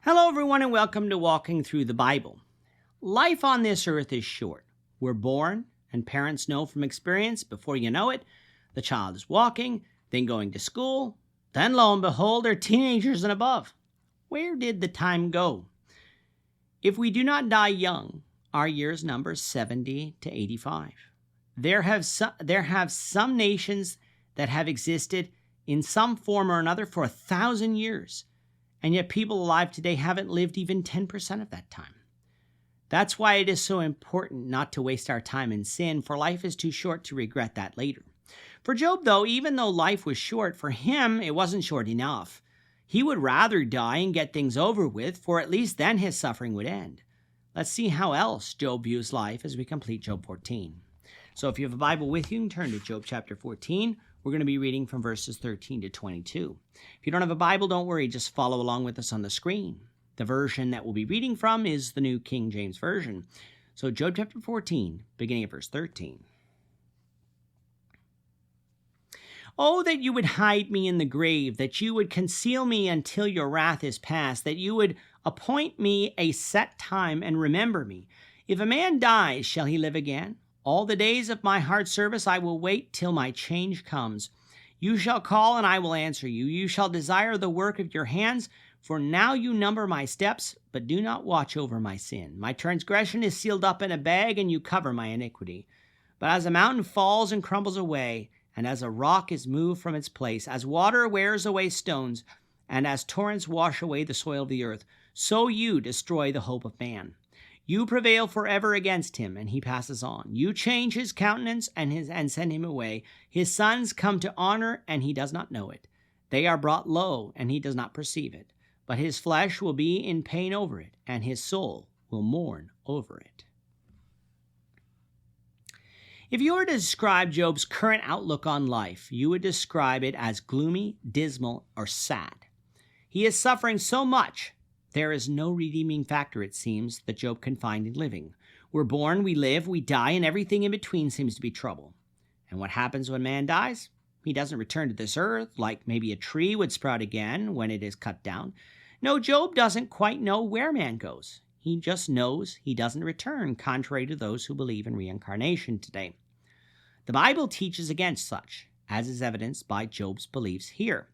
Hello, everyone, and welcome to Walking Through the Bible. Life on this earth is short. We're born, and parents know from experience, before you know it, the child is walking, then going to school, then lo and behold, they're teenagers and above. Where did the time go? If we do not die young, our years number 70 to 85. There have some nations that have existed in some form or another for 1,000 years. And yet people alive today haven't lived even 10% of that time. That's why it is so important not to waste our time in sin, for life is too short to regret that later. For Job, though, even though life was short, for him it wasn't short enough. He would rather die and get things over with, for at least then his suffering would end. Let's see how else Job views life as we complete Job 14. So if you have a Bible with you, you can turn to Job chapter 14. We're going to be reading from verses 13 to 22. If you don't have a Bible, don't worry. Just follow along with us on the screen. The version that we'll be reading from is the New King James Version. So Job chapter 14, beginning at verse 13. Oh, that you would hide me in the grave, that you would conceal me until your wrath is past, that you would appoint me a set time and remember me. If a man dies, shall he live again? All the days of my hard service I will wait till my change comes. You shall call, and I will answer you. You shall desire the work of your hands, for now you number my steps, but do not watch over my sin. My transgression is sealed up in a bag, and you cover my iniquity. But as a mountain falls and crumbles away, and as a rock is moved from its place, as water wears away stones, and as torrents wash away the soil of the earth, so you destroy the hope of man. You prevail forever against him, and he passes on. You change his countenance and send him away. His sons come to honor, and he does not know it. They are brought low, and he does not perceive it. But his flesh will be in pain over it, and his soul will mourn over it. If you were to describe Job's current outlook on life, you would describe it as gloomy, dismal, or sad. He is suffering so much. There is no redeeming factor, it seems, that Job can find in living. We're born, we live, we die, and everything in between seems to be trouble. And what happens when man dies? He doesn't return to this earth, like maybe a tree would sprout again when it is cut down. No, Job doesn't quite know where man goes. He just knows he doesn't return, contrary to those who believe in reincarnation today. The Bible teaches against such, as is evidenced by Job's beliefs here.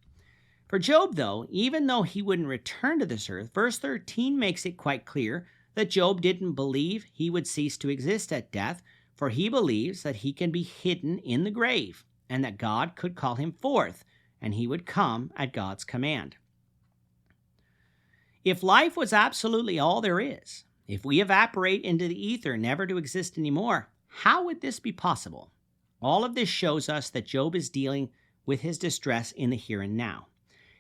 For Job, though, even though he wouldn't return to this earth, verse 13 makes it quite clear that Job didn't believe he would cease to exist at death, for he believes that he can be hidden in the grave, and that God could call him forth, and he would come at God's command. If life was absolutely all there is, if we evaporate into the ether, never to exist anymore, how would this be possible? All of this shows us that Job is dealing with his distress in the here and now.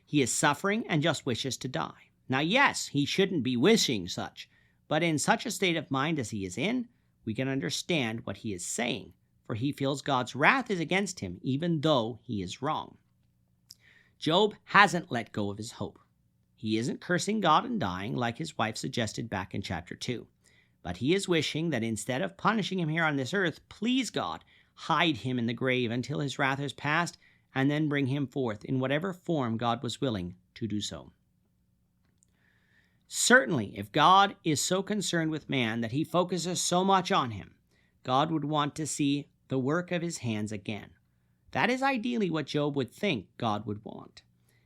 He is suffering and just wishes to die. Now, yes, he shouldn't be wishing such, but in such a state of mind as he is in, we can understand what he is saying, for he feels God's wrath is against him, even though he is wrong. Job hasn't let go of his hope. He isn't cursing God and dying like his wife suggested back in chapter 2, but he is wishing that instead of punishing him here on this earth, please God, hide him in the grave until his wrath is past, and then bring him forth in whatever form God was willing to do so. Certainly, if God is so concerned with man that he focuses so much on him, God would want to see the work of his hands again. That is ideally what Job would think God would want.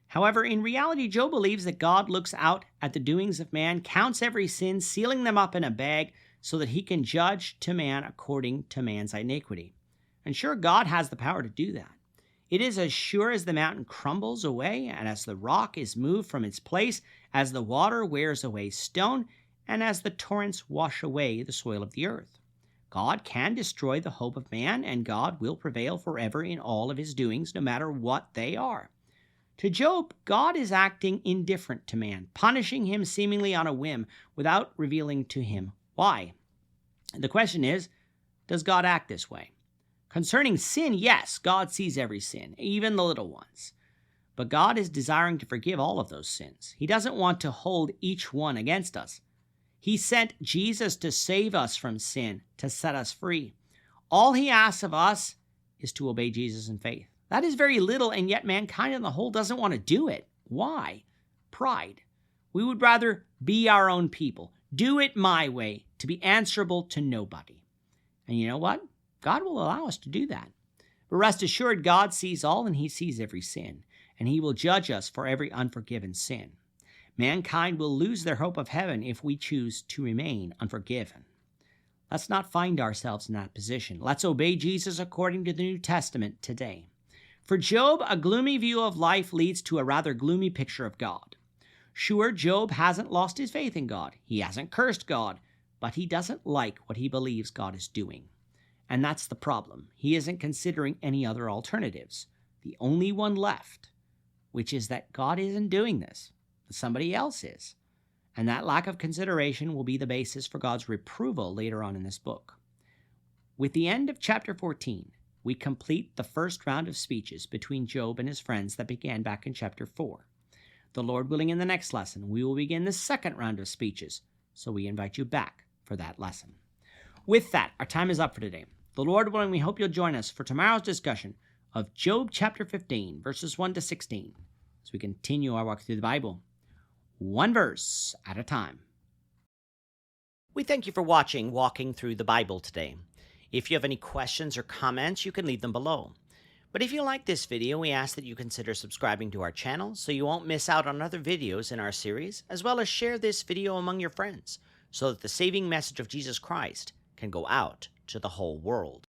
However, in reality, Job believes that God looks out at the doings of man, counts every sin, sealing them up in a bag so that he can judge to man according to man's iniquity. And sure, God has the power to do that. It is as sure as the mountain crumbles away, and as the rock is moved from its place, as the water wears away stone, and as the torrents wash away the soil of the earth. God can destroy the hope of man, and God will prevail forever in all of his doings, no matter what they are. To Job, God is acting indifferent to man, punishing him seemingly on a whim, without revealing to him why. The question is, does God act this way? Concerning sin, yes, God sees every sin, even the little ones. But God is desiring to forgive all of those sins. He doesn't want to hold each one against us. He sent Jesus to save us from sin, to set us free. All he asks of us is to obey Jesus in faith. That is very little, and yet mankind on the whole doesn't want to do it. Why? Pride. We would rather be our own people, do it my way, to be answerable to nobody. And you know what? God will allow us to do that. But rest assured, God sees all and he sees every sin, and he will judge us for every unforgiven sin. Mankind will lose their hope of heaven if we choose to remain unforgiven. Let's not find ourselves in that position. Let's obey Jesus according to the New Testament today. For Job, a gloomy view of life leads to a rather gloomy picture of God. Sure, Job hasn't lost his faith in God. He hasn't cursed God, but he doesn't like what he believes God is doing. And that's the problem. He isn't considering any other alternatives. The only one left, which is that God isn't doing this, but somebody else is. And that lack of consideration will be the basis for God's reproval later on in this book. With the end of chapter 14, we complete the first round of speeches between Job and his friends that began back in chapter 4. The Lord willing, in the next lesson, we will begin the second round of speeches, so we invite you back for that lesson. With that, our time is up for today. The Lord willing, we hope you'll join us for tomorrow's discussion of Job chapter 15, verses 1 to 16, as we continue our walk through the Bible, one verse at a time. We thank you for watching Walking Through the Bible today. If you have any questions or comments, you can leave them below. But if you like this video, we ask that you consider subscribing to our channel so you won't miss out on other videos in our series, as well as share this video among your friends so that the saving message of Jesus Christ can go out to the whole world.